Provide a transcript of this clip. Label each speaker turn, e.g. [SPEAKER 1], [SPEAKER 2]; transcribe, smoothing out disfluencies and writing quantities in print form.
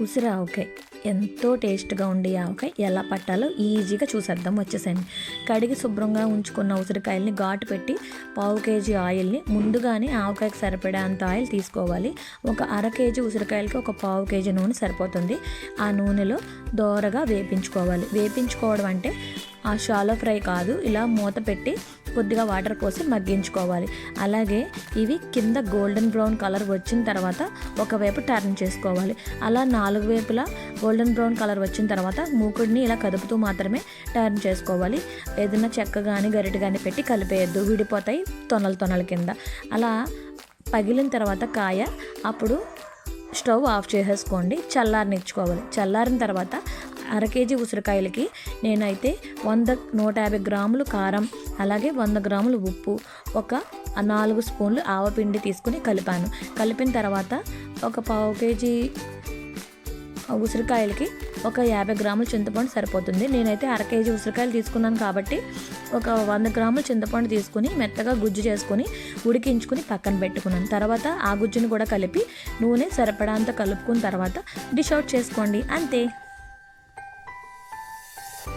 [SPEAKER 1] ఉసిరి ఆవకాయ ఎంతో టేస్ట్గా ఉండే ఆవకాయ ఎలా పట్టాలో ఈజీగా చూసేద్దాం. వచ్చేసండి. కడిగి శుభ్రంగా ఉంచుకున్న ఉసిరికాయల్ని ఘాటు పెట్టి పావు కేజీ ఆయిల్ని ముందుగానే ఆవకాయకి సరిపడే అంత ఆయిల్ తీసుకోవాలి. ఒక అర కేజీ ఉసిరికాయలకి ఒక పావు కేజీ నూనె సరిపోతుంది. ఆ నూనెలో దోరగా వేపించుకోవాలి. వేపించుకోవడం అంటే ఆ షాలో ఫ్రై కాదు, ఇలా మూత పెట్టి కొద్దిగా వాటర్ పోసి మగ్గించుకోవాలి. అలాగే ఇవి కింద గోల్డెన్ బ్రౌన్ కలర్ వచ్చిన తర్వాత ఒకవైపు టర్న్ చేసుకోవాలి. అలా 4 వైపులా గోల్డెన్ బ్రౌన్ కలర్ వచ్చిన తర్వాత మూకుడిని ఇలా కదుపుతూ మాత్రమే టర్న్ చేసుకోవాలి. ఏదైనా చెక్క కానీ గరిటె కానీ పెట్టి కలిపేయద్దు, విడిపోతాయి తొనల కింద. అలా పగిలిన తర్వాత కాయ అప్పుడు స్టవ్ ఆఫ్ చేసేసుకోండి. చల్లారనిచ్చుకోవాలి. చల్లారిన తర్వాత అర కేజీ ఉసిరికాయలకి నేనైతే 150 గ్రాములు కారం, అలాగే 100 గ్రాములు ఉప్పు, ఒక 4 స్పూన్లు ఆవపిండి తీసుకుని కలిపాను. కలిపిన తర్వాత ఒక పావు కేజీ ఉసిరికాయలకి ఒక 50 గ్రాముల చింతపండు సరిపోతుంది. నేనైతే అర కేజీ ఉసిరికాయలు తీసుకున్నాను కాబట్టి ఒక 100 గ్రాముల చింతపండు తీసుకుని మెత్తగా గుజ్జు చేసుకుని ఉడికించుకుని పక్కన పెట్టుకున్నాను. తర్వాత ఆ గుజ్జును కూడా కలిపి నూనె సరిపడా అంతా కలుపుకున్న తర్వాత డిష్ అవుట్ చేసుకోండి. అంతే.